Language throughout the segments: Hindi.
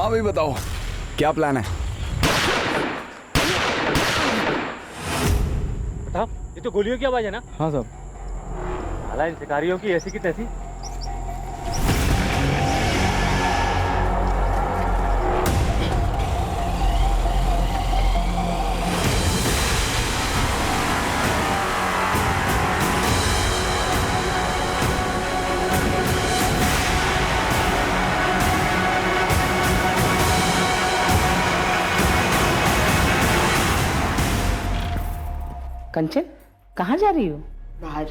हाँ भाई बताओ, क्या प्लान है? बताओ, ये तो गोलियों की आवाज है ना? हाँ साहब। साला इन शिकारियों की ऐसी की तैसी। कंचन, कहाँ जा रही हो? बाहर।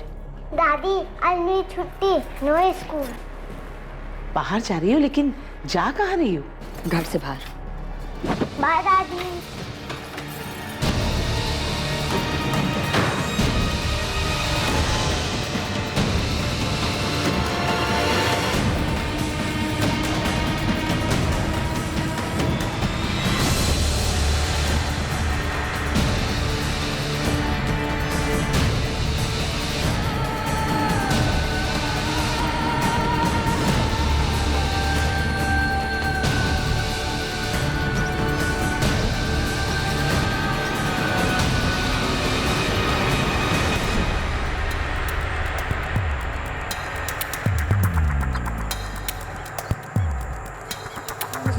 दादी आज मेरी छुट्टी, नो स्कूल। बाहर जा रही हो, लेकिन जा कहाँ रही हो? घर से बाहर। बाय दादी।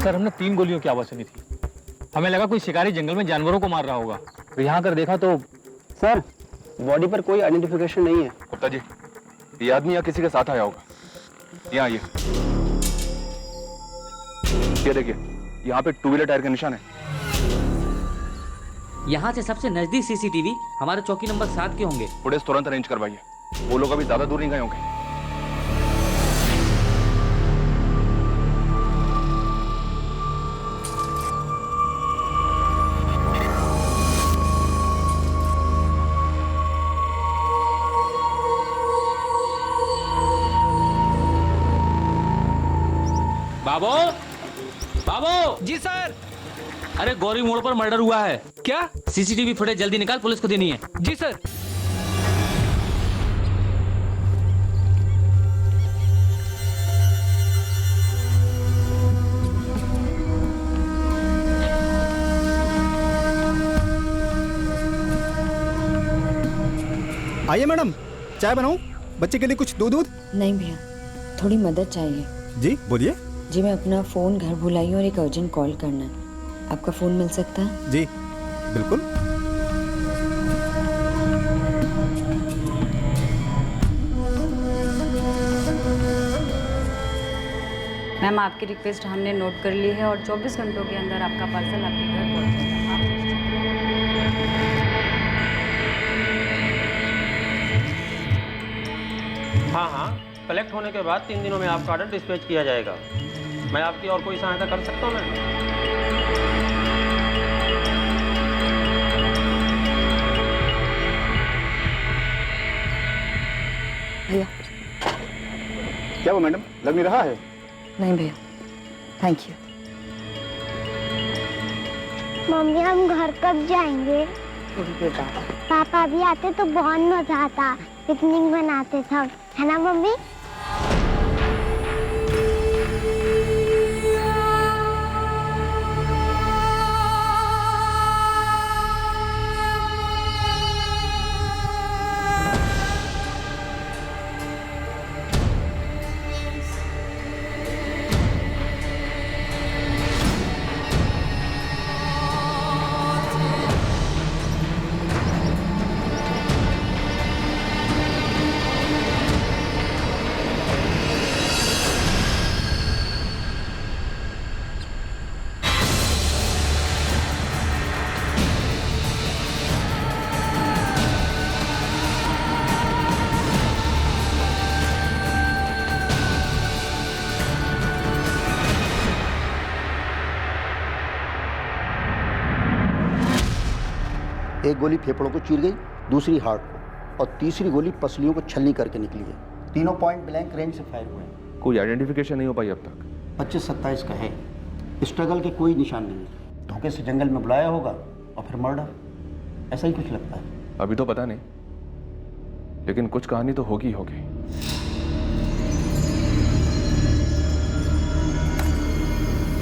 सर, हमने 3 गोलियों की आवाज सुनी थी। हमें लगा कोई शिकारी जंगल में जानवरों को मार रहा होगा। तो यहाँ कर देखा तो सर, बॉडी पर कोई आइडेंटिफिकेशन नहीं है। गुप्ता जी, ये आदमी यहाँ किसी के साथ आया होगा। यहाँ आइए। ये देखिए, यहाँ पे 2 व्हीलर टायर के निशान है। यहाँ से सबसे नजदीक सीसीटीवी हमारे चौकी नंबर 7 के होंगे। फुटेज तुरंत अरेंज करवाइए। वो लोग अभी ज्यादा दूर नहीं गए होंगे। बाबू, बाबू। जी सर। अरे गौरी मोड़ पर मर्डर हुआ है। क्या? सीसीटीवी फुटेज जल्दी निकाल, पुलिस को देनी है। जी सर। आइए मैडम, चाय बनाऊं? बच्चे के लिए कुछ दूध? नहीं भैया, थोड़ी मदद चाहिए। जी बोलिए। जी मैं अपना फ़ोन घर भुलाई हूँ और एक अर्जेंट कॉल करना है। आपका फ़ोन मिल सकता है? जी बिल्कुल। मैम, आपकी रिक्वेस्ट हमने नोट कर ली है और 24 घंटों के अंदर आपका पार्सल आपके घर पहुंचेगा। हाँ हाँ, कलेक्ट होने के बाद 3 दिनों में आपका ऑर्डर डिस्पैच किया जाएगा। मैं आपकी और कोई सहायता कर सकता हूँ मैम? भैया। क्या वो मैडम, लग नहीं रहा है? नहीं भैया, थैंक यू। मम्मी हम घर कब जाएंगे? थोड़ी देर बाद। पापा भी आते तो बहुत मजा आता, पिकनिक बनाते सब, है ना मम्मी? एक गोली फेफड़ों को चीर गई, दूसरी हार्ट को, और तीसरी गोली पसलियों को छलनी करके निकली है। तीनों पॉइंट ब्लैंक रेंज से फायर हुए हैं। कोई आइडेंटिफिकेशन नहीं हो पाई अब तक। 25-27 का है। स्ट्रगल के कोई निशान नहीं है। धोखे से जंगल में बुलाया होगा और फिर मर्डर, ऐसा ही कुछ लगता है। अभी तो पता नहीं, लेकिन कुछ कहानी तो होगी होगी।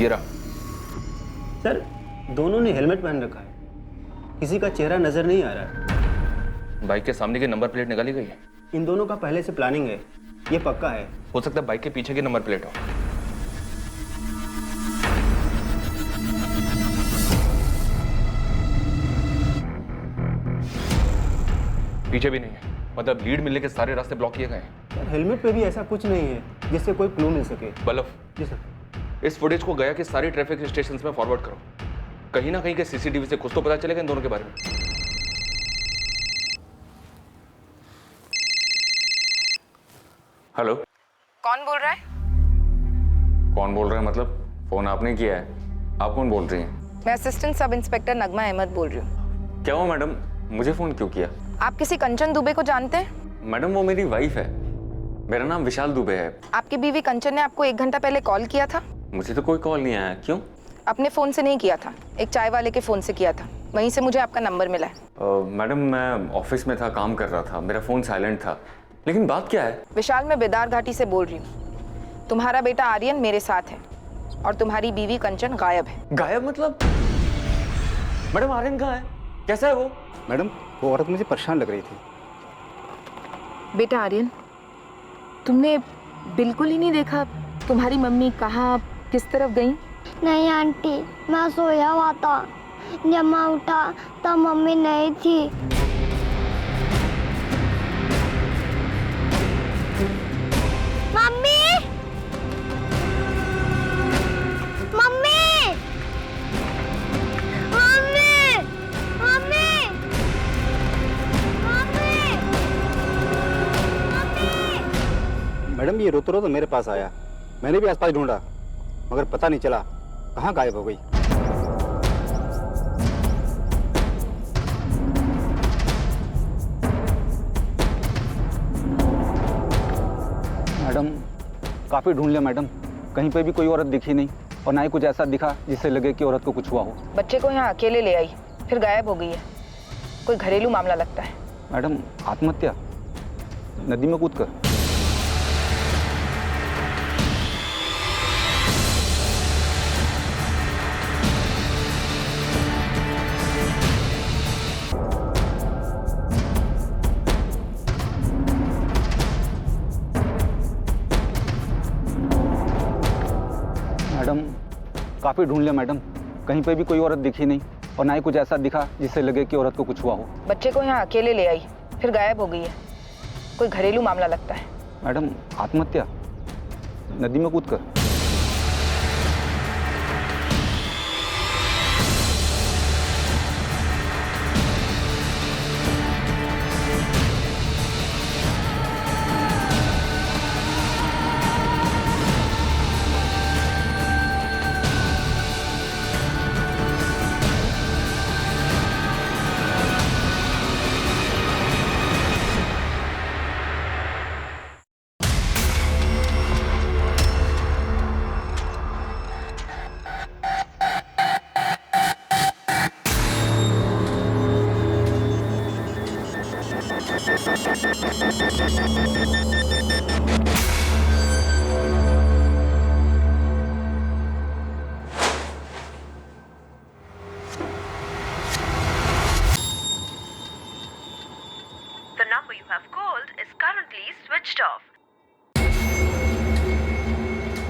ये रहा सर दोनों ने हेलमेट पहन रखा है, किसी का चेहरा नजर नहीं आ रहा है। बाइक के सामने की नंबर प्लेट निकाली गई है? इन दोनों का पहले से प्लानिंग है, ये पक्का है। हो सकता है बाइक के पीछे की नंबर प्लेट हो। पीछे भी नहीं है, मतलब लीड मिलने के सारे रास्ते ब्लॉक किए गए हैं। सर हेलमेट पे भी ऐसा कुछ नहीं है जिससे कोई क्लू मिल सके। बल्लभ, जी सर। इस फुटेज को गया कि सारी ट्रैफिक स्टेशंस में फॉरवर्ड करो। कहीं ना कहीं के सीसीटीवी से कुछ तो पता चलेगा इन दोनों के बारे में। हेलो, कौन बोल रहा है? कौन बोल रहा है मतलब? फोन आपने किया है, आप कौन बोल रही हैं? मैं असिस्टेंट सब इंस्पेक्टर नगमा अहमद बोल रही हूँ। क्या हुआ मैडम, मुझे फोन क्यों किया? आप किसी कंचन दुबे को जानते हैं? मैडम वो मेरी वाइफ है, मेरा नाम विशाल दुबे है। आपकी बीवी कंचन ने आपको 1 घंटा पहले कॉल किया था? मुझे तो कोई कॉल नहीं आया। क्यों? अपने फोन से नहीं किया था, एक चाय वाले के फोन से किया था, वहीं से मुझे आपका नंबर मिला है। मैडम मैं ऑफिस में था, काम कर रहा था, मेरा फोन साइलेंट था। लेकिन बात क्या है? विशाल, मैं बेदार घाटी से बोल रही हूँ। तुम्हारा बेटा आर्यन मेरे साथ है और तुम्हारी बीवी कंचन गायब है। गायब मतलब? मैडम आर्यन कहाँ है, कैसा है वो? मैडम वो औरत मुझे परेशान लग रही थी। बेटा आर्यन, तुमने बिल्कुल ही नहीं देखा तुम्हारी मम्मी कहाँ किस तरफ गई? नहीं आंटी, मैं सोया हुआ था, जब मैं उठा तब मम्मी नहीं थी। Mummy, mummy, mummy, mummy, mummy, mummy. Madam ये रोते रोते मेरे पास आया, मैंने भी आसपास ढूंढा मगर पता नहीं चला कहाँ गायब हो गई। मैडम काफ़ी ढूंढ लिया मैडम, कहीं पे भी कोई औरत दिखी नहीं और ना ही कुछ ऐसा दिखा जिससे लगे कि औरत को कुछ हुआ हो। बच्चे को यहाँ अकेले ले आई, फिर गायब हो गई है। कोई घरेलू मामला लगता है। मैडम आत्महत्या, नदी में कूदकर। मैडम काफ़ी ढूंढ लिया मैडम, कहीं पे भी कोई औरत दिखी नहीं और ना ही कुछ ऐसा दिखा जिससे लगे कि औरत को कुछ हुआ हो। बच्चे को यहाँ अकेले ले आई, फिर गायब हो गई है। कोई घरेलू मामला लगता है। मैडम आत्महत्या, नदी में कूदकर। The number you have called is currently switched off.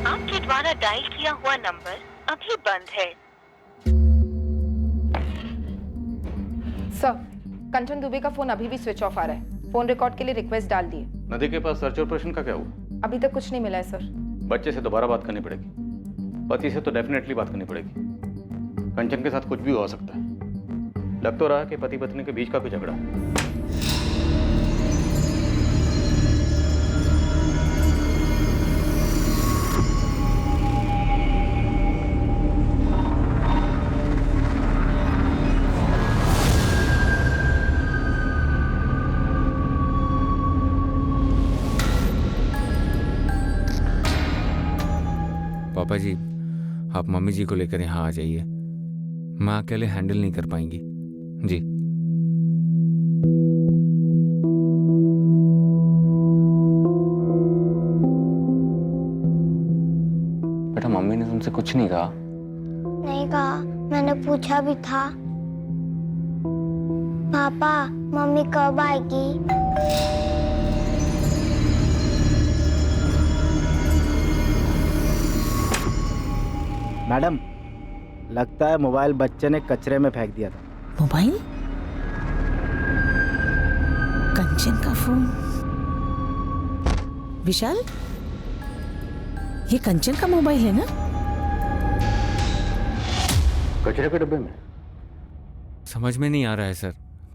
आपके द्वारा डायल किया हुआ नंबर अभी बंद है। सर, कंचन दुबे का फोन अभी भी स्विच ऑफ आ रहा है। फोन रिकॉर्ड के लिए रिक्वेस्ट डाल दिए। नदी के पास सर्च ऑपरेशन का क्या हुआ? अभी तक कुछ नहीं मिला है सर। बच्चे से दोबारा बात करनी पड़ेगी, पति से तो डेफिनेटली बात करनी पड़ेगी। कंचन के साथ कुछ भी हो सकता है। लग तो रहा है कि पति पत्नी के बीच का कोई झगड़ा है। पापा जी, आप मम्मी जी को लेकर यहाँ आ जाइए, मैं अकेले हैंडल नहीं कर पाएंगी। जी बेटा, मम्मी ने तुमसे कुछ नहीं कहा? नहीं कहा। मैंने पूछा भी था। पापा मम्मी कब आएगी? मैडम, लगता है मोबाइल बच्चे ने कचरे में फेंक दिया था। मोबाइल? कंचन का फोन? विशाल, ये कंचन का मोबाइल है ना? कचरे के डब्बे में? समझ में नहीं आ रहा है सर,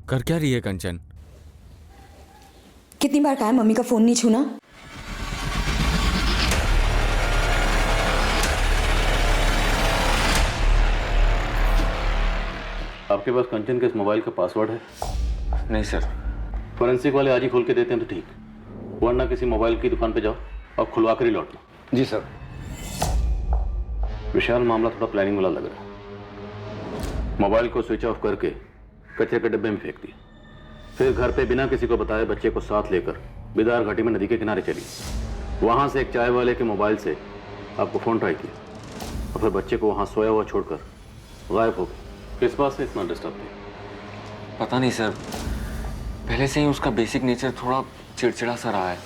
कर क्या रही है कंचन? कितनी बार कहा है मम्मी का फोन नहीं छूना? आपके पास कंचन के इस मोबाइल का पासवर्ड है? नहीं सर। फोरेंसिक वाले आज ही खोल के देते हैं तो ठीक, वरना किसी मोबाइल की दुकान पे जाओ और खुलवा कर ही लौटना। जी सर। विशाल, मामला थोड़ा प्लानिंग वाला लग रहा है। मोबाइल को स्विच ऑफ करके कचरे के डब्बे में फेंक दिया, फिर घर पे बिना किसी को बताए बच्चे को साथ लेकर बिदार घाटी में नदी के किनारे चली। वहां से एक चाय वाले के मोबाइल से आपको फोन ट्राई किया और फिर बच्चे को वहां सोया हुआ छोड़कर गायब हो गए। किस बात से इतना डिस्टर्ब थे? पता नहीं सर, पहले से ही उसका बेसिक नेचर थोड़ा चिड़चिड़ा सा रहा है,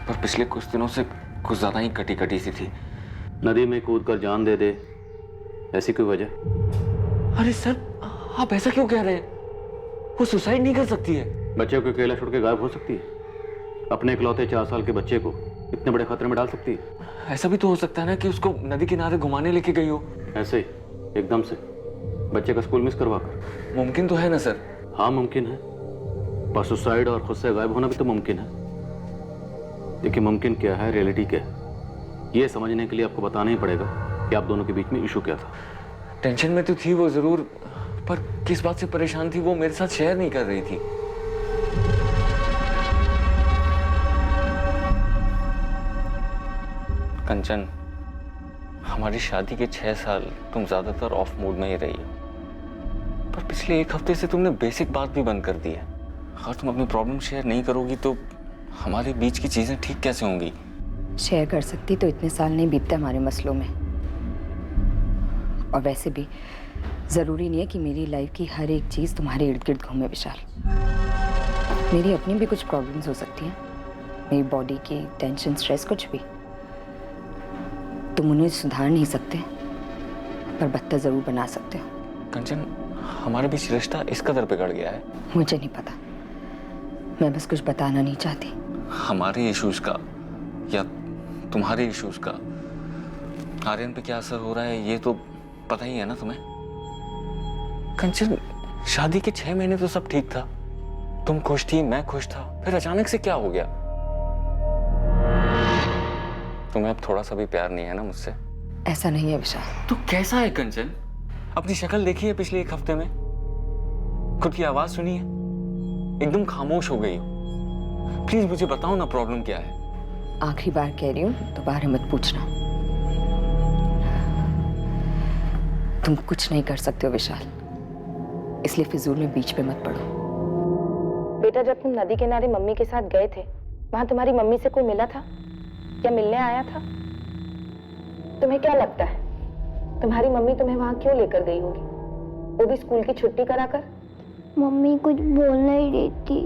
पर पिछले कुछ दिनों से कुछ ज़्यादा ही कटी कटी सी थी। नदी में कूद कर जान दे दे, ऐसी कोई वजह? अरे सर, आप ऐसा क्यों कह रहे हैं? वो सुसाइड नहीं कर सकती है। बच्चे को अकेला छोड़ के गायब हो सकती है? अपने इकलौते 4 साल के बच्चे को इतने बड़े खतरे में डाल सकती है? ऐसा भी तो हो सकता है ना कि उसको नदी किनारे घुमाने लेके गई हो। ऐसे ही एकदम से बच्चे का स्कूल मिस करवा कर? मुमकिन तो है ना सर? हाँ मुमकिन है, पर सुसाइड और खुद से गायब होना भी तो मुमकिन है। देखिए, मुमकिन क्या है, रियलिटी क्या है, ये समझने के लिए आपको बताना ही पड़ेगा कि आप दोनों के बीच में इशू क्या था। टेंशन में तो थी वो जरूर, पर किस बात से परेशान थी वो मेरे साथ शेयर नहीं कर रही थी। कंचन, हमारी शादी के 6 साल तुम ज्यादातर ऑफ मूड में ही रही हो, पर पिछले 1 हफ्ते से तुमने बेसिक बात भी बंद कर दी है। अगर तुम अपनी प्रॉब्लम शेयर नहीं करोगी तो हमारे बीच की चीजें ठीक कैसे होंगी? शेयर कर सकती तो इतने साल नहीं बीतते हमारे मसलों में। और वैसे भी ज़रूरी नहीं है कि मेरी लाइफ की हर एक चीज़ तुम्हारे इर्द गिर्द घूमे विशाल। मेरी अपनी भी कुछ प्रॉब्लम्स हो सकती हैं, मेरी बॉडी की टेंशन, स्ट्रेस, कुछ भी। तुम उन्हें सुधार नहीं सकते, पर बदतर ज़रूर बना सकते हो। कंचन, हमारे बीच रिश्ता इस कदर बिगड़ गया है। मुझे नहीं पता, मैं बस कुछ बताना नहीं चाहती। हमारे इश्यूज का या तुम्हारे इश्यूज का आर्यन पे क्या असर हो रहा है ये तो पता ही है ना तुम्हें। कंचन, शादी के 6 महीने तो सब ठीक था, तुम खुश थी, मैं खुश था, फिर अचानक से क्या हो गया? तुम्हें अब थोड़ा सा भी प्यार नहीं है ना मुझसे? ऐसा नहीं है विशाल। तो कैसा है कंचन? अपनी शक्ल देखी है पिछले 1 हफ्ते में? खुद की आवाज सुनी है? एकदम खामोश हो गई हो। प्लीज मुझे बताओ ना, प्रॉब्लम क्या है? आखिरी बार कह रही हूँ, दोबारा मत पूछना। तुम कुछ नहीं कर सकते हो विशाल, इसलिए फिजूल में बीच पे मत पड़ो। बेटा, जब तुम नदी किनारे मम्मी के साथ गए थे, वहां तुम्हारी मम्मी से कोई मिला था या मिलने आया था? तुम्हें क्या लगता है तुम्हारी मम्मी तुम्हें वहां क्यों लेकर गई होगी, वो भी स्कूल की छुट्टी कराकर? मम्मी कुछ बोल नहीं रही थी,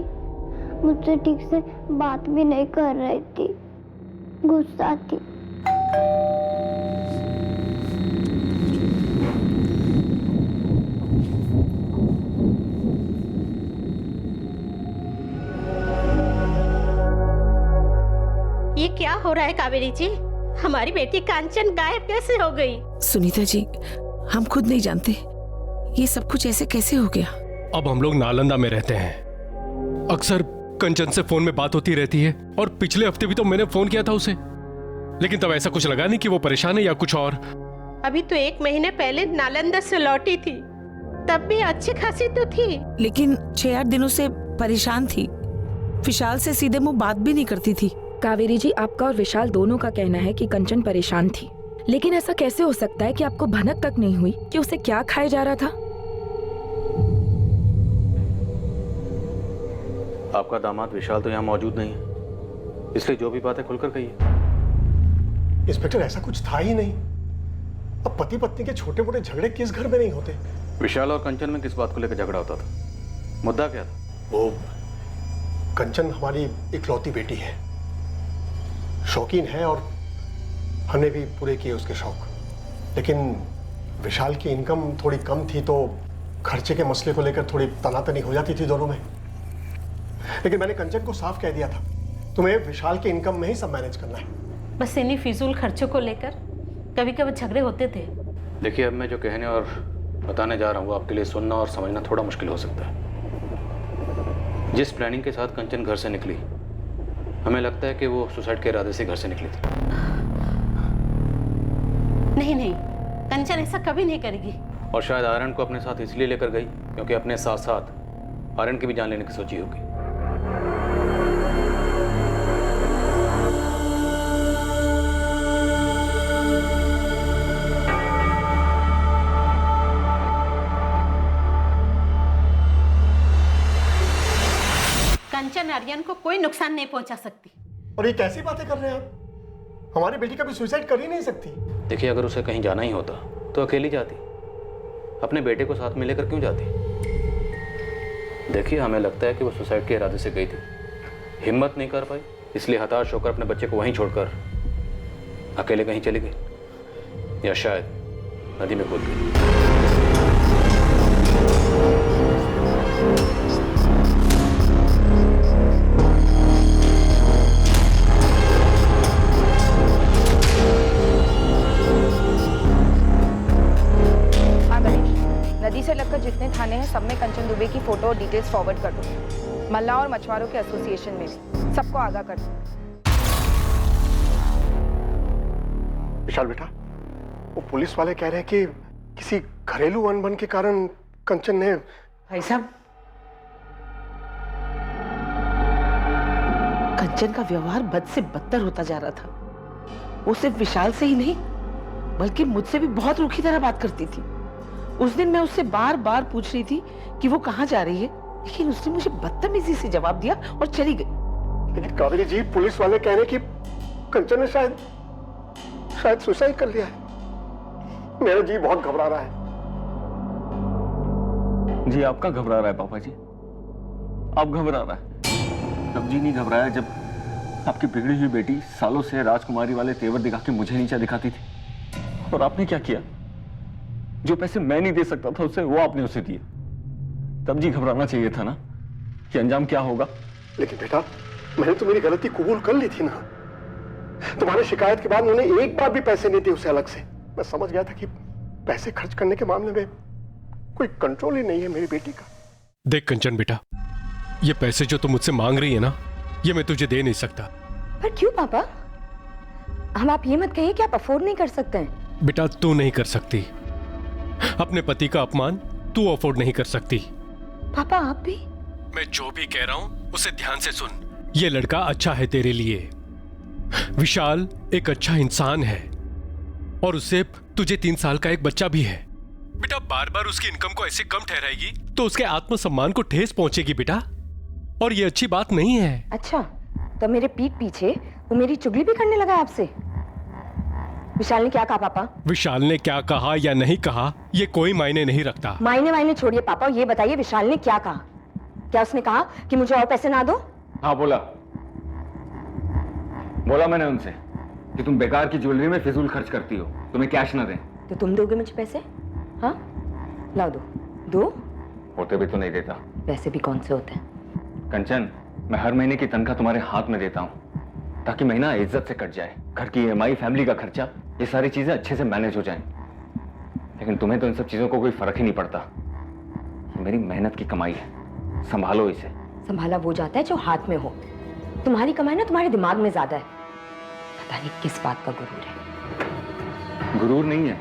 मुझसे ठीक से बात भी नहीं कर रही थी, गुस्सा थी। ये क्या हो रहा है कावेरी जी? हमारी बेटी कांचन गायब कैसे हो गई? सुनीता जी, हम खुद नहीं जानते ये सब कुछ ऐसे कैसे हो गया। अब हम लोग नालंदा में रहते हैं, अक्सर कंचन से फोन में बात होती रहती है, और पिछले हफ्ते भी तो मैंने फोन किया था उसे, लेकिन तब ऐसा कुछ लगा नहीं कि वो परेशान है या कुछ और। अभी तो 1 महीने पहले नालंदा से लौटी थी, तब भी अच्छी खासी तो थी। लेकिन 6-8 दिनों से परेशान थी, विशाल से सीधे मुंह बात भी नहीं करती थी। कावेरी जी, आपका और विशाल दोनों का कहना है कि कंचन परेशान थी, लेकिन ऐसा कैसे हो सकता है कि आपको भनक तक नहीं हुई कि उसे क्या खाया जा रहा था? आपका दामाद विशाल तो यहाँ मौजूद नहीं है, इसलिए जो भी बात है खुलकर कहिए। इंस्पेक्टर, ऐसा कुछ था ही नहीं। अब पति पत्नी के छोटे मोटे झगड़े किस घर में नहीं होते? विशाल और कंचन में किस बात को लेकर झगड़ा होता था? मुद्दा क्या था? वो कंचन हमारी इकलौती बेटी है, शौकीन है और हमने भी पूरे किए उसके शौक। लेकिन विशाल की इनकम थोड़ी कम थी तो खर्चे के मसले को लेकर थोड़ी तनातनी हो जाती थी दोनों में। लेकिन मैंने कंचन को साफ कह दिया था, तुम्हें विशाल के इनकम में ही सब मैनेज करना है। बस इन्हीं फिजूल खर्चों को लेकर कभी कभी झगड़े होते थे। देखिए, अब मैं जो कहने और बताने जा रहा हूँ आपके लिए सुनना और समझना थोड़ा मुश्किल हो सकता है। जिस प्लानिंग के साथ कंचन घर से निकली, हमें लगता है कि वो सुसाइड के इरादे से घर से निकली थी। नहीं नहीं, कंचन ऐसा कभी नहीं करेगी। और शायद आर्यन को अपने साथ इसलिए लेकर गई क्योंकि अपने साथ साथ आर्यन की भी जान लेने की सोची होगी। कंचन आर्यन को कोई नुकसान नहीं पहुंचा सकती। और ये कैसी बातें कर रहे हैं आप? हमारी बेटी कभी सुसाइड कर ही नहीं सकती। देखिए, अगर उसे कहीं जाना ही होता तो अकेली जाती, अपने बेटे को साथ में लेकर क्यों जाती? देखिए, हमें लगता है कि वो सुसाइड के इरादे से गई थी, हिम्मत नहीं कर पाई, इसलिए हताश होकर अपने बच्चे को वहीं छोड़कर अकेले कहीं चली गई, या शायद नदी में कूद गई। नदी से लगकर जितने थाने हैं सब में कंचन दुबे की फोटो और डिटेल्स फॉरवर्ड कर दो। मल्ला और मछुआरों के एसोसिएशन में भी सबको आगाह कर दो। विशाल बेटा, वो पुलिस वाले कह रहे हैं कि किसी घरेलू अनबन के कारण कंचन ने। भाई साहब, कंचन का व्यवहार बद से बदतर होता जा रहा था। वो सिर्फ विशाल से ही नहीं बल्कि मुझसे भी बहुत रूखी तरह बात करती थी। उस दिन मैं उससे बार बार पूछ रही थी कि वो कहाँ जा रही है, लेकिन उसने मुझे बदतमीजी से जवाब दिया और चली गई। लेकिन कावेरी जी, पुलिस वाले कह रहे हैं कि कंचन ने शायद सुसाइड कर लिया है। मेरा जी बहुत घबरा रहा है। जी आपका घबरा रहा है पापा जी, आप घबरा रहा है। तब जी नहीं घबराया जब आपकी बिगड़ी हुई बेटी सालों से राजकुमारी वाले तेवर दिखा के मुझे नीचा दिखाती थी। और आपने क्या किया? जो पैसे मैं नहीं दे सकता था उसे वो आपने उसे दिए। तब जी घबराना चाहिए था ना कि अंजाम क्या होगा। लेकिन बेटा, मैंने तो मेरी गलती कबूल कर ली थी ना। तुम्हारी शिकायत के बाद उन्होंने एक बार भी पैसे नहीं दिए उसे अलग से। मैं समझ गया था कि पैसे खर्च करने के मामले में कोई कंट्रोल ही नहीं है मेरी बेटी का। देख कंचन बेटा, ये पैसे जो तुम मुझसे मांग रही है ना, ये मैं तुझे दे नहीं सकता। पर क्यों पापा? हम आप ये मत कहिए कि आप अफोर्ड नहीं कर सकते हैं। बेटा, तू नहीं कर सकती। अपने पति का अपमान तू अफोर्ड नहीं कर सकती। पापा आप भी? मैं जो भी कह रहा हूं उसे ध्यान से सुन। ये लड़का अच्छा है तेरे लिए। विशाल एक अच्छा इंसान है और उससे तुझे 3 साल का एक बच्चा भी है। बेटा, बार बार उसकी इनकम को ऐसे कम ठहराएगी तो उसके आत्मसम्मान को ठेस पहुंचेगी बेटा, और ये अच्छी बात नहीं है। अच्छा, तो मेरे पीठ पीछे वो मेरी चुगली भी करने लगा आपसे? विशाल ने क्या कहा पापा? विशाल ने क्या कहा या नहीं कहा ये कोई मायने नहीं रखता। मायने छोड़िए पापा, ये बताइए विशाल ने क्या कहा? क्या उसने कहा कि मुझे और पैसे ना दो? हाँ बोला मैंने उनसे कि तुम बेकार की ज्वेलरी में फिजूल खर्च करती हो, तुम्हें कैश ना दें। तो तुम दोगे मुझे पैसे? हाँ, लाओ दो। होते भी तो नहीं देता। पैसे भी कौन से होते हैं? कंचन, मैं हर महीने की तनख्वाह तुम्हारे हाथ में देता हूँ ताकि महीना इज्जत से कट जाए। घर की EMI, फैमिली का खर्चा, ये सारी चीजें अच्छे से मैनेज हो जाएं। लेकिन तुम्हें तो इन सब चीजों को कोई फर्क ही नहीं पड़ता। ये मेरी मेहनत की कमाई है, संभालो इसे। संभाला वो जाता है जो हाथ में हो। तुम्हारी कमाई ना तुम्हारे दिमाग में ज्यादा है। पता नहीं किस बात का गुरूर है। गुरूर नहीं है,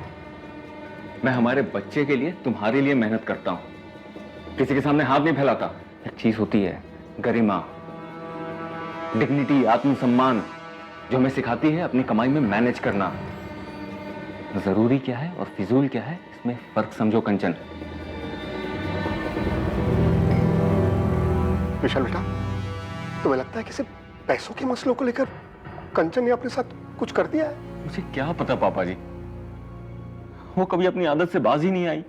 मैं हमारे बच्चे के लिए, तुम्हारे लिए मेहनत करता हूँ, किसी के सामने हाथ नहीं फैलाता। एक चीज होती है गरिमा, डिग्निटी, आत्मसम्मान, जो हमें सिखाती है अपनी कमाई में मैनेज करना। जरूरी क्या है और फिजूल क्या है, इसमें फर्क समझो कंचन। विशाल बेटा, तुम्हें लगता है कि सिर्फ पैसों के मसलों को लेकर कंचन ने अपने साथ कुछ कर दिया है? मुझे क्या पता पापा जी, वो कभी अपनी आदत से बाज ही नहीं आई।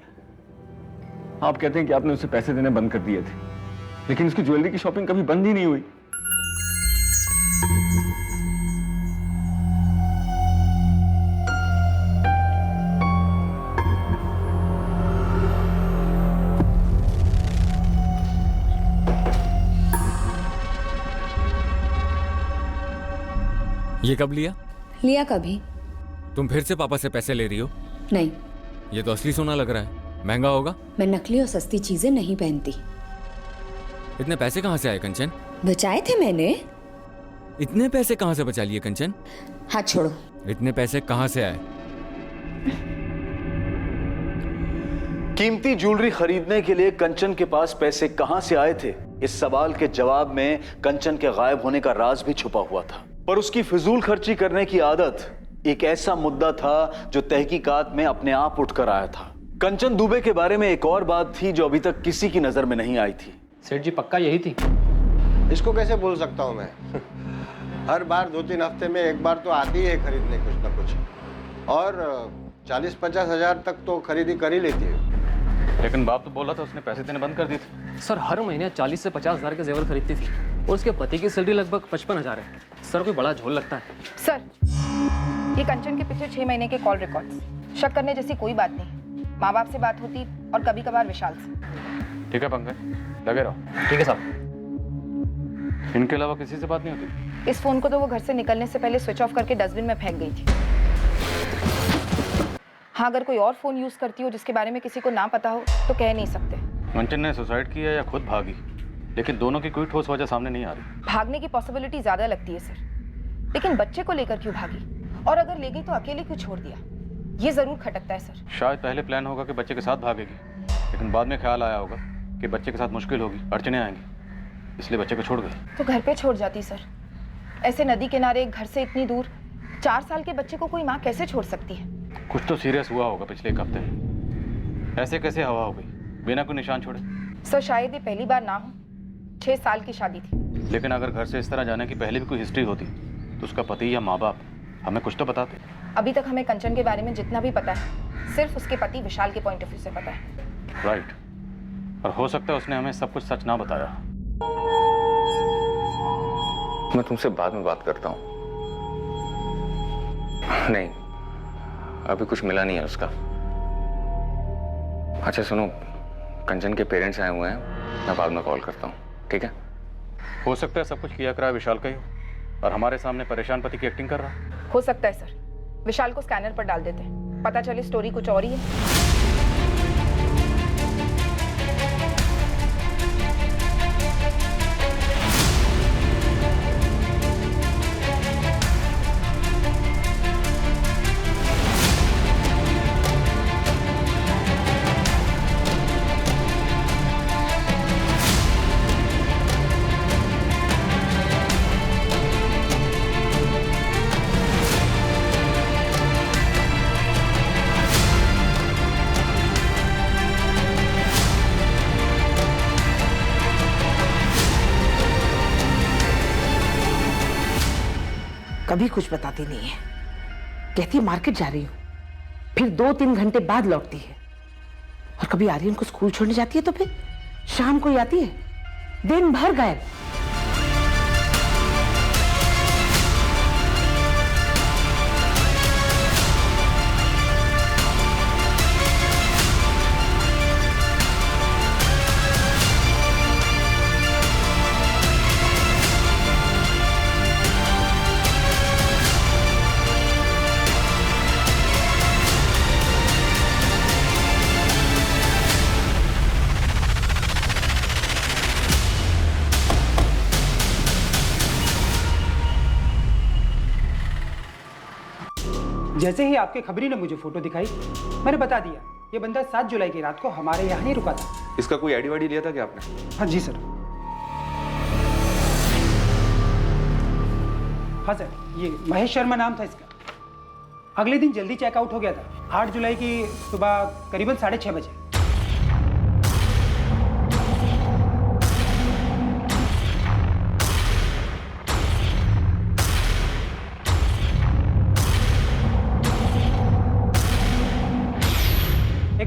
आप कहते हैं कि आपने उसे पैसे देने बंद कर दिए थे, लेकिन उसकी ज्वेलरी की शॉपिंग कभी बंद ही नहीं हुई। ये कब लिया? लिया कभी? तुम फिर से पापा से पैसे ले रही हो? नहीं। ये तो असली सोना लग रहा है, महंगा होगा। मैं नकली और सस्ती चीजें नहीं पहनती। इतने पैसे कहाँ से आए कंचन? बचाए थे मैंने। इतने पैसे कहाँ से बचा लिए कंचन? हाथ छोड़ो। इतने पैसे कहाँ से आए? कीमती ज्वेलरी खरीदने के लिए कंचन के पास पैसे कहां से आए थे, इस सवाल के जवाब में कंचन के गायब होने का राज भी छुपा हुआ था। पर उसकी फिजूल खर्ची करने की आदत एक ऐसा मुद्दा था जो तहकीकात में अपने आप उठकर आया था। कंचन दुबे के बारे में एक और बात थी जो अभी तक किसी की नजर में नहीं आई थी। सेठ जी पक्का यही थी? इसको कैसे बोल सकता हूँ मैं? हर बार 2-3 हफ्ते में एक बार तो आती है खरीदने कुछ ना कुछ, और 40-50 हज़ार तक तो खरीदी कर ही लेती है। लेकिन बाप तो बोला था उसने पैसे देने बंद कर दिए थे। सर हर महीने 40 से 50 हज़ार के जेवर खरीदती थी और उसके पति की सैलरी लगभग 55 हज़ार है। सर कोई बड़ा झोल लगता है। सर, ये कंचन के पिछले 6 महीने के कॉल रिकॉर्ड्स। शक करने जैसी कोई बात नहीं। माँ बाप से बात होती और कभी कभार विशाल से। ठीक है पंकज, लगे रहो। ठीक है साहब। इनके अलावा किसी से बात नहीं होती? इस फोन को तो वो घर से निकलने से पहले स्विच ऑफ करके डस्टबिन में फेंक गई थी। हाँ, अगर कोई और फोन यूज करती हो जिसके बारे में किसी को ना पता हो तो कह नहीं सकते। कंचन ने सुसाइड किया या खुद भागी, लेकिन दोनों की कोई ठोस वजह सामने नहीं आ रही। भागने की पॉसिबिलिटी ज्यादा लगती है सर, लेकिन बच्चे को लेकर क्यों भागी, और अगर ले गई तो अकेले क्यों छोड़ दिया, ये जरूर खटकता है सर। शायद पहले प्लान होगा कि बच्चे के साथ भागेगी, लेकिन बाद में ख्याल आया होगा कि बच्चे के साथ मुश्किल होगी, अड़चने आएंगी, इसलिए बच्चे को छोड़ गई। तो घर पे छोड़ जाती सर। ऐसे नदी किनारे घर से इतनी दूर 4 साल के बच्चे को कोई माँ कैसे छोड़ सकती है? कुछ तो सीरियस हुआ होगा पिछले 1 हफ्ते में। ऐसे कैसे हवा हो गई बिना कोई निशान छोड़े? सर शायद ये पहली बार ना हो। 6 साल की शादी थी। लेकिन अगर घर से इस तरह जाने की पहले भी कोई हिस्ट्री होती तो उसका पति या माँ बाप हमें कुछ तो बताते। अभी तक हमें कंचन के बारे में जितना भी पता है सिर्फ उसके पति विशाल के पॉइंट ऑफ व्यू से पता है। राइट, और हो सकता है उसने हमें सब कुछ सच ना बताया। मैं तुमसे बाद में बात करता हूँ। नहीं, अभी कुछ मिला नहीं है उसका। अच्छा सुनो, कंचन के पेरेंट्स आए हुए हैं, मैं बाद में कॉल करता हूँ, ठीक है? हो सकता है सब कुछ किया कराया विशाल का ही हो और हमारे सामने परेशान पति की एक्टिंग कर रहा। हो सकता है सर। विशाल को स्कैनर पर डाल देते हैं, पता चले स्टोरी कुछ और ही है। कभी कुछ बताती नहीं है। कहती है मार्केट जा रही हूँ, फिर 2-3 घंटे बाद लौटती है। और कभी आर्यन को स्कूल छोड़ने जाती है तो फिर शाम को ही आती है, दिन भर गायब। जैसे ही आपके खबरी ने मुझे फोटो दिखाई, मैंने बता दिया ये बंदा 7 जुलाई की रात को हमारे यहाँ नहीं रुका था। इसका कोई आईडी वाईडी लिया था क्या आपने? हाँ जी सर। हाँ सर, ये महेश शर्मा नाम था इसका। अगले दिन जल्दी चेकआउट हो गया था, 8 जुलाई की सुबह करीबन 6:30 बजे।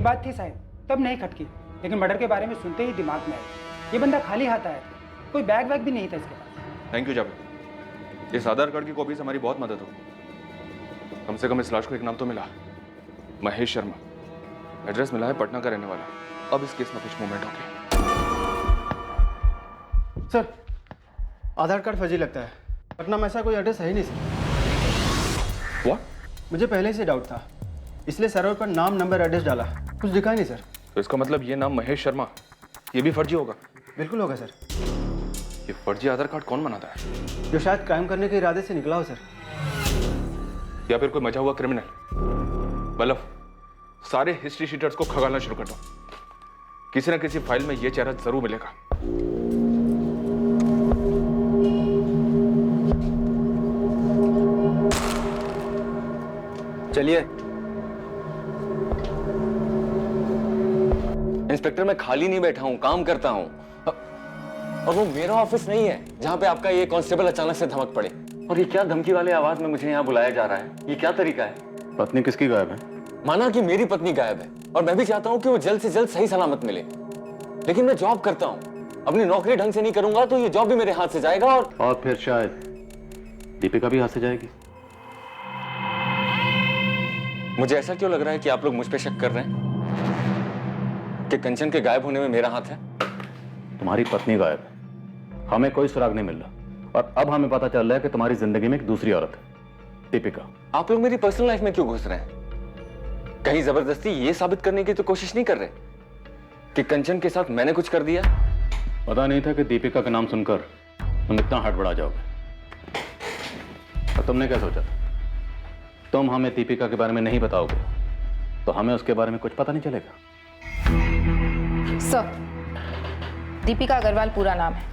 बात थी शायद, तब नहीं खटकी, लेकिन मर्डर के बारे में सुनते ही दिमाग में आया। ये बंदा खाली हाथ आया, कोई बैग वैग भी नहीं था इसके पास। थैंक यू जावेद, इस आधार कार्ड की कॉपी से हमारी बहुत मदद होगी। कम से कम इस लाश को एक नाम तो मिला, महेश शर्मा। एड्रेस मिला है पटना का रहने वाला। अब इस केस में कुछ मूवमेंट होगी। सर, आधार कार्ड फर्जी लगता है। पटना में ऐसा कोई एड्रेस है ही नहीं सर। What? मुझे पहले से डाउट था, इसलिए सर्वर पर नाम, नंबर, एड्रेस डाला, कुछ दिखा ही नहीं सर। तो इसका मतलब ये नाम महेश शर्मा, ये भी फर्जी होगा? बिल्कुल होगा सर। ये फर्जी आधार कार्ड कौन बनाता है? जो शायद क्राइम करने के इरादे से निकला हो सर। या फिर कोई मचा हुआ क्रिमिनल। बलफ, सारे हिस्ट्री शीटर्स को खगालना शुरू कर दो। किसी न किसी फाइल में ये चेहरा जरूर मिलेगा। चलिए। इंस्पेक्टर, मैं खाली नहीं बैठा हूं, काम करता हूं। और वो मेरा ऑफिस नहीं है जहां पे आपका ये कांस्टेबल अचानक से धमक पड़े। और ये क्या धमकी वाले आवाज में मुझे यहाँ बुलाया जा रहा है? ये क्या तरीका है? पत्नी किसकी गायब है? माना कि मेरी पत्नी गायब है, और मैं भी चाहता हूं कि वो जल्द से जल्द सही सलामत मिले, लेकिन मैं जॉब करता हूं। अपनी नौकरी ढंग से नहीं करूंगा तो ये जॉब भी मेरे हाथ से जाएगा। और फिर शायद दीपिका भी हाथ से जाएगी। मुझे ऐसा क्यों लग रहा है कि आप लोग मुझ पे शक कर रहे हैं कि कंचन के गायब होने में मेरा हाथ है? तुम्हारी पत्नी गायब है, हमें कोई सुराग नहीं मिल रहा, और अब हमें पता चल रहा है कि तुम्हारी जिंदगी में एक दूसरी औरत है, दीपिका। आप लोग मेरी पर्सनल लाइफ में क्यों घुस रहे हैं? कहीं जबरदस्ती ये साबित करने की तो कोशिश नहीं कर रहे कि कंचन के साथ मैंने कुछ कर दिया? पता नहीं था कि दीपिका का नाम सुनकर तुम इतना हड़बड़ा जाओगे। और तुमने क्या सोचा था? तुम हमें दीपिका के बारे में नहीं बताओगे तो हमें उसके बारे में कुछ पता नहीं चलेगा। सर, दीपिका अग्रवाल पूरा नाम है।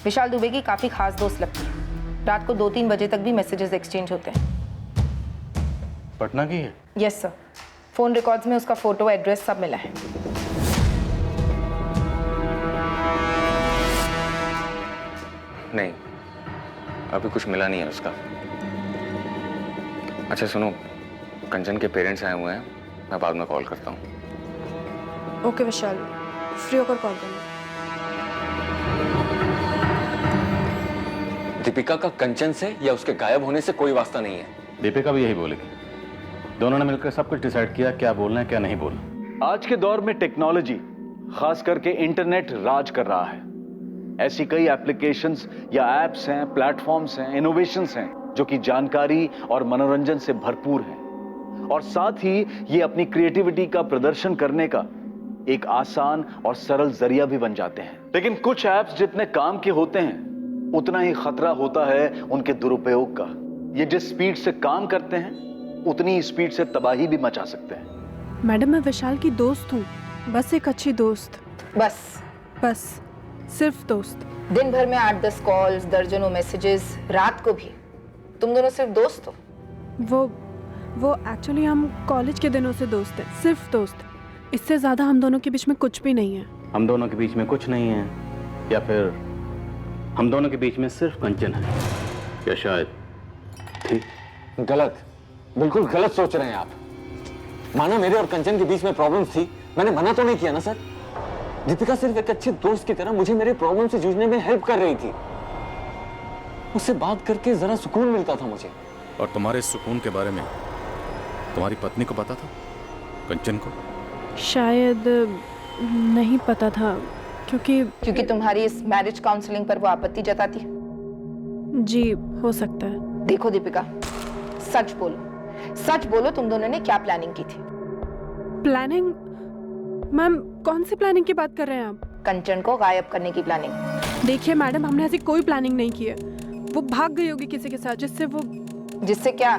विशाल दुबे की काफी खास दोस्त लगती है। रात को 2-3 बजे तक भी मैसेजेस एक्सचेंज होते हैं। पटना की है? यस सर, फोन रिकॉर्ड्स में उसका फोटो, एड्रेस सब मिला है। नहीं, अभी कुछ मिला नहीं है उसका। अच्छा सुनो, कंचन के पेरेंट्स आए हुए हैं, मैं बाद में कॉल करता हूँ। ओके विशाल, फ्री होकर कॉल करना। दीपिका का कंचन से या उसके गायब होने से कोई वास्ता नहीं है। दीपिका भी यही बोलेगी। दोनों ने मिलकर सब कुछ डिसाइड किया, क्या बोलना है क्या नहीं बोलना। आज के दौर में टेक्नोलॉजी, खास करके इंटरनेट राज कर रहा है। ऐसी कई एप्लीकेशंस या एप्स हैं, प्लेटफॉर्म्स हैं, इनोवेशंस हैं जो कि जानकारी और मनोरंजन से भरपूर हैं, और साथ ही ये अपनी क्रिएटिविटी का प्रदर्शन करने का एक आसान और सरल जरिया भी बन जाते हैं। लेकिन कुछ ऐप्स जितने काम के होते हैं उतना ही खतरा होता है उनके दुरुपयोग का। ये जिस स्पीड से काम करते हैं उतनी ही स्पीड से तबाही भी मचा सकते हैं। मैडम, मैं विशाल की दोस्त हूँ, बस एक अच्छी दोस्त। बस सिर्फ दोस्त। दिन भर में 8-10 कॉल्स, दर्जनों मैसेजेस, रात को भी। तुम दोनों सिर्फ दोस्त हो? वो एक्चुअली हम कॉलेज के दिनों से दोस्त हैं, सिर्फ दोस्त। इससे ज्यादा हम दोनों के बीच में कुछ भी नहीं है। हम दोनों के बीच में कुछ नहीं है, या फिर हम दोनों के बीच में सिर्फ कंचन है, या शायद ठीक? गलत, बिल्कुल गलत सोच रहे हैं आप। माना मेरे और कंचन के बीच में प्रॉब्लम्स थी, मैंने मना तो नहीं किया ना सर। दीपिका सिर्फ एक अच्छे दोस्त की तरह मुझे मेरे प्रॉब्लम से जूझने में हेल्प कर रही थी। उससे बात करके जरा सुकून मिलता था मुझे। और तुम्हारे सुकून के बारे में तुम्हारी पत्नी को पता था? कंचन को? शायद नहीं पता था, क्योंकि तुम्हारी इस मैरिज काउंसलिंग पर वो आपत्ति जताती। जी हो सकता है। देखो दीपिका, सच बोलो तुम दोनों ने क्या प्लानिंग की थी? प्लानिंग? मैम, कौन सी प्लानिंग की बात कर रहे हैं आप? कंचन को गायब करने की प्लानिंग। देखिए मैडम, हमने ऐसी कोई प्लानिंग नहीं की है। वो भाग गई होगी किसी के साथ, जिससे क्या?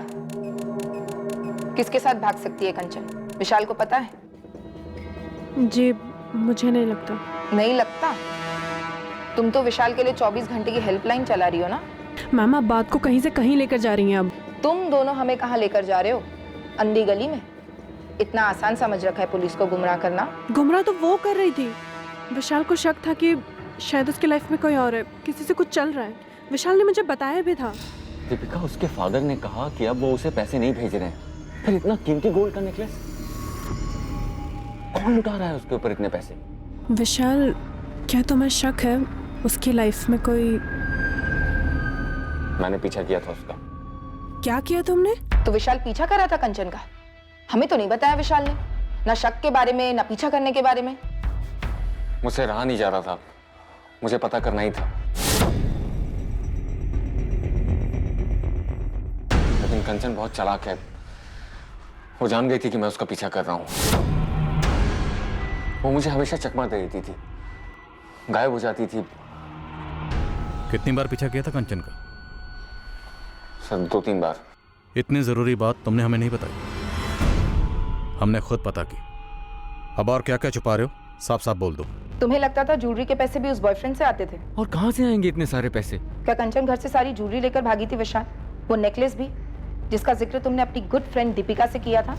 किसके साथ भाग सकती है कंचन? विशाल को पता है? जी मुझे नहीं लगता। नहीं लगता? तुम तो विशाल के लिए 24 घंटे की हेल्पलाइन चला रही हो ना? मैम, आप बात को कहीं से कहीं लेकर जा रही हैं। अब तुम दोनों हमें कहाँ लेकर जा रहे हो? अंधी गली में? इतना आसान समझ रखा है पुलिस को गुमराह करना? गुमराह तो वो कर रही थी। विशाल को शक था कि शायद उसके लाइफ में कोई और है, किसी से कुछ चल रहा है। विशाल ने मुझे बताया भी था। दीपिका, उसके फादर ने कहा कि अब वो उसे पैसे नहीं भेज रहे हैं, फिर इतना कीमती गोल्ड का नेकलेस? कौन लुटा रहा है उसके ऊपर इतने पैसे? विशाल, क्या तुम्हें शक है उसकी लाइफ में कोई? मैंने पीछा किया था उसका। क्या किया तुमने? तो विशाल पीछा कर रहा था कंचन का? हमें तो नहीं बताया विशाल ने, ना शक के बारे में ना पीछा करने के बारे में। मुझसे रहा नहीं जा रहा था, मुझे पता करना ही था। लेकिन कंचन बहुत चालाक है, वो जान गई थी कि मैं उसका पीछा कर रहा हूं। वो मुझे हमेशा चकमा दे देती थी, गायब हो जाती थी। कितनी बार पीछा किया था कंचन का? सर 2-3 बार। इतनी जरूरी बात तुमने हमें नहीं बताई, हमने खुद पता की। अब और क्या क्या छुपा रहे हो, साफ साफ बोल दो। तुम्हें लगता था ज्वेलरी के पैसे भी उस बॉयफ्रेंड से आते थे? और कहां से आएंगे इतने सारे पैसे? क्या कंचन घर से सारी ज्वेलरी लेकर भागी थी विशाल? वो नेकलेस भी, जिसका जिक्र तुमने अपनी गुड फ्रेंड दीपिका से किया था?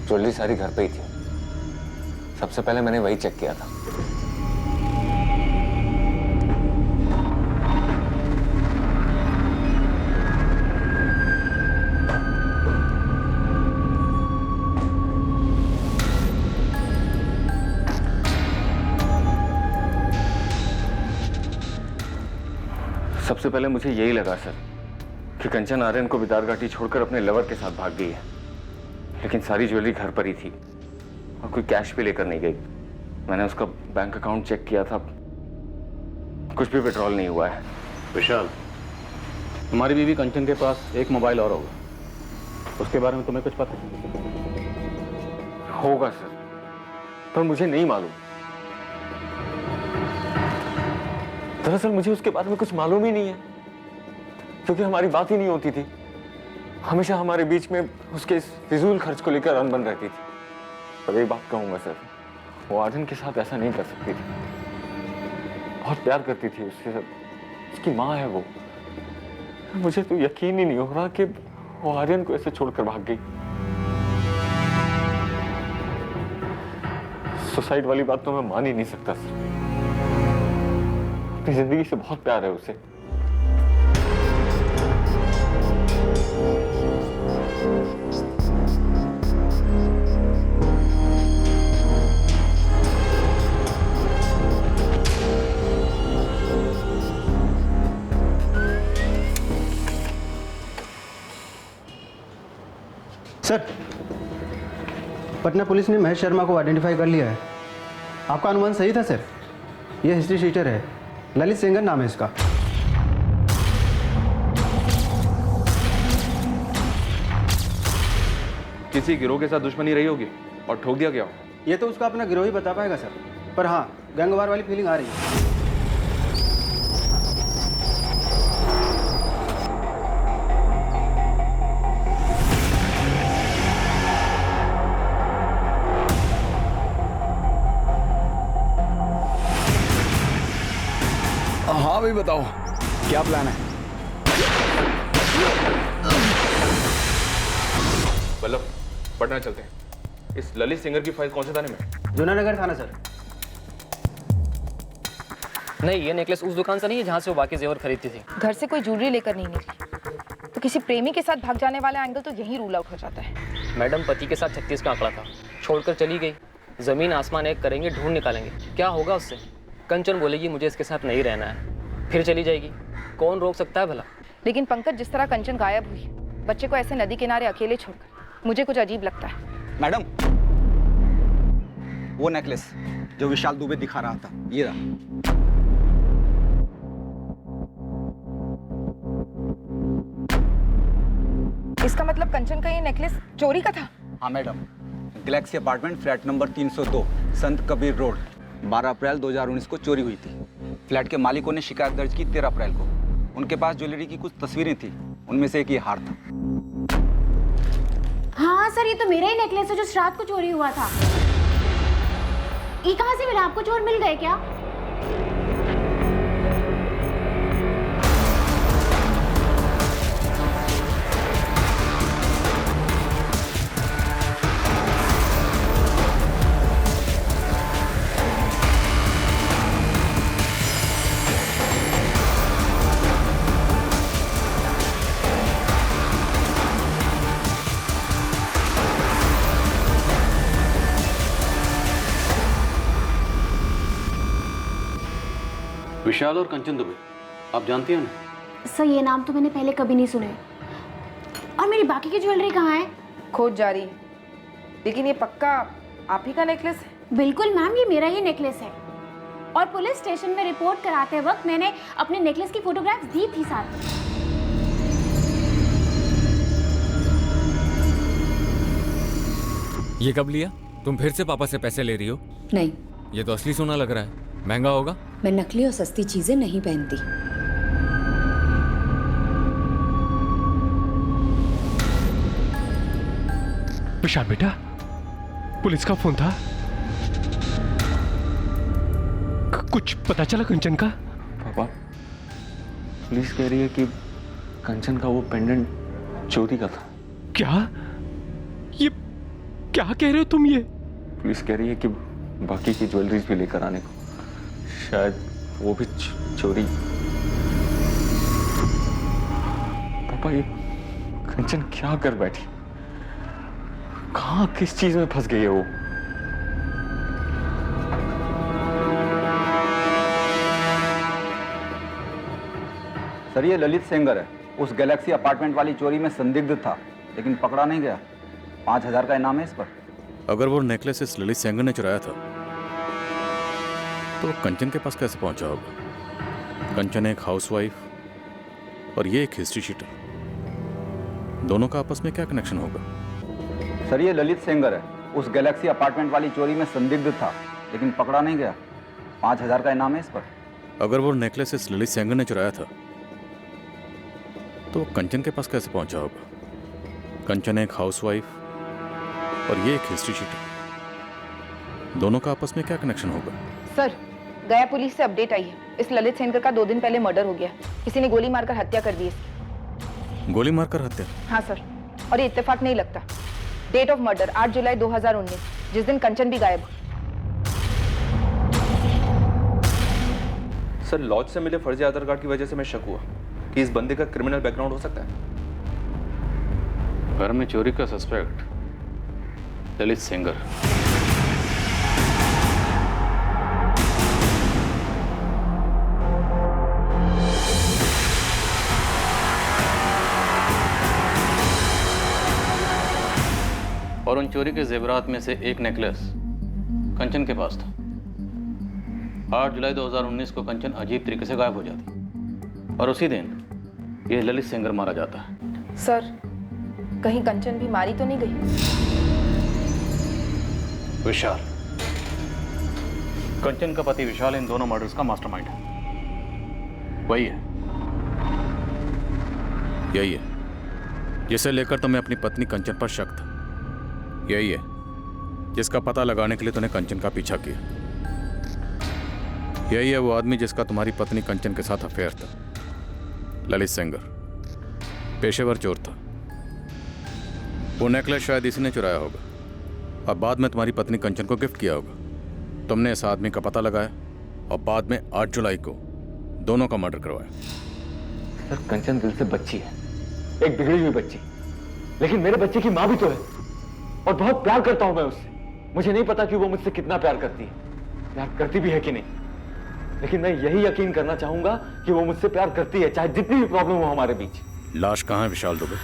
ज्वेलरी सारी घर पे ही थी, सबसे पहले मैंने वही चेक किया था। सबसे पहले मुझे यही लगा सर कि कंचन आर्यन को बिदार घाटी छोड़कर अपने लवर के साथ भाग गई है, लेकिन सारी ज्वेलरी घर पर ही थी और कोई कैश भी लेकर नहीं गई। मैंने उसका बैंक अकाउंट चेक किया था, कुछ भी विड्रॉल नहीं हुआ है। विशाल, तुम्हारी बीवी कंचन के पास एक मोबाइल और होगा, उसके बारे में तुम्हें कुछ पता होगा सर, पर मुझे नहीं मालूम। दरअसल मुझे उसके बारे में कुछ मालूम ही नहीं है, क्योंकि हमारी बात ही नहीं होती थी। हमेशा हमारे बीच में उसके इस फिजूल खर्च को लेकर अनबन रहती थी। पर एक बात कहूंगा सर, वो आर्यन के साथ ऐसा नहीं कर सकती थी। बहुत प्यार करती थी उससे, उसकी माँ है वो। मुझे तो यकीन ही नहीं हो रहा कि वो आर्यन को ऐसे छोड़कर भाग गई। सुसाइड वाली बात तो मैं मान ही नहीं सकता सर। अपनी जिंदगी से बहुत प्यार है उसे। सर, पटना पुलिस ने महेश शर्मा को आइडेंटिफाई कर लिया है। आपका अनुमान सही था सर, ये हिस्ट्री शीटर है, ललित सेंगर नाम है इसका। किसी गिरोह के साथ दुश्मनी रही होगी और ठोक दिया गया। ये तो उसका अपना गिरोह ही बता पाएगा सर, पर हाँ गैंगवार वाली फीलिंग आ रही है। हाँ भाई बताओ, क्या प्लान है? बल्लभ, पटना चलते हैं। इस ललित सिंगर की फाइल कौन से थाने में? जूनानगर थाना सर। नहीं, ये नेकलेस उस दुकान से नहीं है जहाँ से वो बाकी जेवर खरीदती थी। घर से कोई ज्वेलरी लेकर नहीं निकली, तो किसी प्रेमी के साथ भाग जाने वाला एंगल तो यही रूल आउट हो जाता है। मैडम, पति के साथ 36 का आंकड़ा था, छोड़कर चली गई। जमीन आसमान एक करेंगे, ढूंढ निकालेंगे, क्या होगा उससे? कंचन बोलेगी मुझे इसके साथ नहीं रहना है, फिर चली जाएगी। कौन रोक सकता है भला? लेकिन पंकज, जिस तरह कंचन गायब हुई, बच्चे को ऐसे नदी किनारे अकेले छोड़कर, मुझे कुछ अजीब लगता है। मैडम, वो नेकलेस जो विशाल दुबे दिखा रहा था, ये रहा। इसका मतलब कंचन का ये नेकलेस चोरी का था? हाँ madam, Galaxy apartment flat number 302 संत कबीर रोड 12 अप्रैल 2019 को चोरी हुई थी। फ्लैट के मालिकों ने शिकायत दर्ज की 13 अप्रैल को। उनके पास ज्वेलरी की कुछ तस्वीरें थी, उनमें से एक ये हार था। हाँ सर, ये तो मेरा ही नेकलेस है जो रात को चोरी हुआ था। ये कहाँ से मिला आपको? चोर मिल गए क्या? विशाल और कंचन दुबे, आप जानती हैं ना? सर ये नाम तो मैंने पहले कभी नहीं सुने। और मेरी बाकी की ज्वेलरी कहाँ है? खोज जारी है, लेकिन ये पक्का आप ही का नेकलेस है? बिल्कुल मैम, ये मेरा ही नेकलेस है। और पुलिस स्टेशन में रिपोर्ट कराते वक्त मैंने अपने नेकलेस की फोटोग्राफ्स दी थी साथ में। ये कब लिया? तुम फिर से पापा से पैसे ले रही हो? नहीं, ये तो असली सोना लग रहा है, महंगा होगा। मैं नकली और सस्ती चीजें नहीं पहनती। विशाल बेटा, पुलिस का फोन था, कुछ पता चला कंचन का? पापा, पुलिस कह रही है कि कंचन का वो पेंडेंट चोरी का था। क्या? ये क्या कह रहे हो तुम? ये पुलिस कह रही है कि बाकी की ज्वेलरीज भी लेकर आने को, शायद वो भी चोरी। पापा, ये कंचन क्या कर बैठी? कहाँ किस चीज में फंस गई है वो? सर ये ललित सेंगर है, उस गैलेक्सी अपार्टमेंट वाली चोरी में संदिग्ध था, लेकिन पकड़ा नहीं गया। 5,000 का इनाम है इस पर। अगर वो नेकलेस इस ललित सेंगर ने चुराया था तो कंचन के पास कैसे पहुंचा होगा? कंचन एक हाउसवाइफ और ये एक हिस्ट्री शीटर, दोनों का आपस में क्या कनेक्शन होगा? सर ये ललित सेंगर है, उस गैलेक्सी अपार्टमेंट वाली चोरी में संदिग्ध था, लेकिन पकड़ा नहीं गया। 5,000 का इनाम है इस पर। अगर वो नेकलेस इस ललित सेंगर ने चुराया था तो कंचन के पास कैसे पहुंचा होगा? कंचन एक हाउसवाइफ और ये एक हिस्ट्री शीटर, दोनों का आपस में क्या कनेक्शन होगा? सर, गया पुलिस से अपडेट आई है। इस ललित सेंगर का 2 दिन पहले मर्डर हो गया। किसी ने गोली मारकर हत्या कर दी इसकी। गोली मारकर हत्या? हाँ सर, और ये इत्तेफाक नहीं लगता। डेट ऑफ मर्डर 8 जुलाई 2019, जिस दिन कंचन भी गायब। सर, लॉज से मिले फर्जी आधार कार्ड की वजह से मैं शक हुआ कि इस बंदे का क्रिमिनल बैकग्राउंड हो सकता है। घर में चोरी का सस्पेक्ट ललित सेंगर। और उन चोरी के जेवरात में से एक नेकलेस कंचन के पास था। 8 जुलाई 2019 को कंचन अजीब तरीके से गायब हो जाती और उसी दिन यह ललित सेंगर मारा जाता है। सर, कहीं कंचन भी मारी तो नहीं गई? विशाल, कंचन का पति विशाल इन दोनों मर्डर्स का मास्टरमाइंड है। वही है, यही है जिसे लेकर तुम्हें अपनी पत्नी कंचन पर शक था। यही है जिसका पता लगाने के लिए तूने कंचन का पीछा किया। यही है वो आदमी जिसका तुम्हारी पत्नी कंचन के साथ अफेयर था। ललित सेंगर पेशेवर चोर था। वो नेकलेस शायद इसी ने चुराया होगा और बाद में तुम्हारी पत्नी कंचन को गिफ्ट किया होगा। तुमने इस आदमी का पता लगाया और बाद में 8 जुलाई को दोनों का मर्डर करवाया। सर, कंचन दिल से बच्ची है, एक बिगड़ी हुई बच्ची, लेकिन मेरे बच्चे की माँ भी तो है और बहुत प्यार करता हूं मैं उससे। मुझे नहीं पता कि वो मुझसे कितना प्यार करती है, प्यार करती भी है कि नहीं, लेकिन मैं यही यकीन करना चाहूंगा कि वो मुझसे प्यार करती है, चाहे जितनी भी प्रॉब्लम हो हमारे बीच। लाश कहाँ है विशाल दुबे?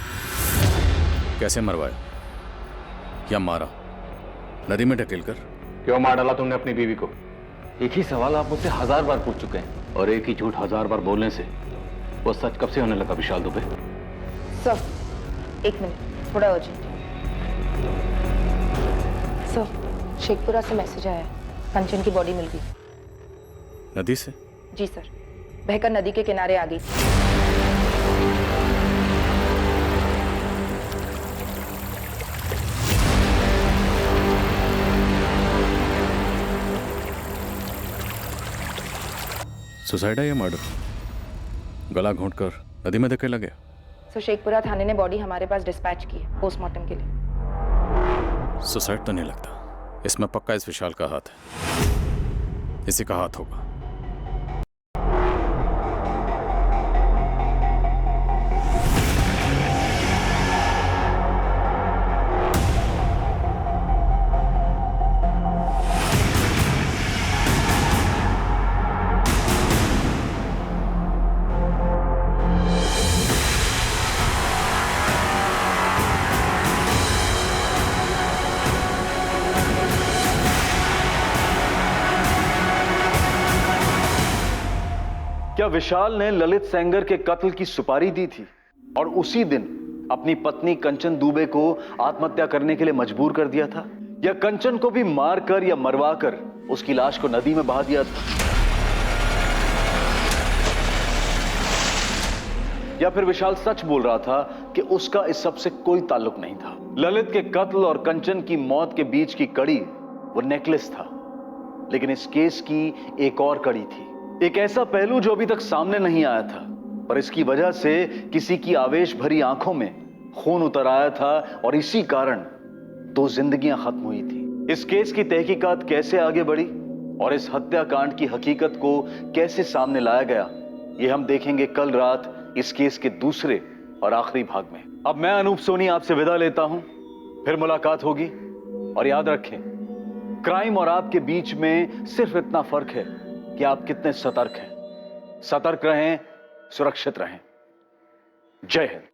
कैसे मरवाया या मारा? नदी में ढकेल कर? क्यों मार डाला तुमने अपनी बीवी को? एक ही सवाल आप मुझसे 1000 बार पूछ चुके हैं और एक ही झूठ 1000 बार बोलने से वो सच कब से होने लगा विशाल दुबे? सर, 1 मिनट, थोड़ा अर्जेंट। सर, शेखपुरा से मैसेज आया है, कंचन की बॉडी मिल गई। नदी से? जी सर, बहकर नदी के किनारे आ गई। सुसाइड है या मर्डर? गला घोंटकर नदी में धकेला गया? सर, शेखपुरा थाने ने बॉडी हमारे पास डिस्पैच की है पोस्टमार्टम के लिए। सुसाइड तो नहीं लगता, इसमें पक्का इस विशाल का हाथ है। इसी का हाथ होगा। क्या विशाल ने ललित सेंगर के कत्ल की सुपारी दी थी और उसी दिन अपनी पत्नी कंचन दुबे को आत्महत्या करने के लिए मजबूर कर दिया था? या कंचन को भी मारकर या मरवाकर उसकी लाश को नदी में बहा दिया था? या फिर विशाल सच बोल रहा था कि उसका इस सब से कोई ताल्लुक नहीं था? ललित के कत्ल और कंचन की मौत के बीच की कड़ी वो नेकलेस था, लेकिन इस केस की एक और कड़ी थी, एक ऐसा पहलू जो अभी तक सामने नहीं आया था, पर इसकी वजह से किसी की आवेश भरी आंखों में खून उतर आया था और इसी कारण 2 जिंदगियां खत्म हुई थी। इस केस की तहकीकात कैसे आगे बढ़ी और इस हत्याकांड की हकीकत को कैसे सामने लाया गया, ये हम देखेंगे कल रात इस केस के दूसरे और आखिरी भाग में। अब मैं अनूप सोनी आपसे विदा लेता हूं, फिर मुलाकात होगी। और याद रखें, क्राइम और आपके बीच में सिर्फ इतना फर्क है कि आप कितने सतर्क हैं। सतर्क रहें, सुरक्षित रहें। जय हिंद।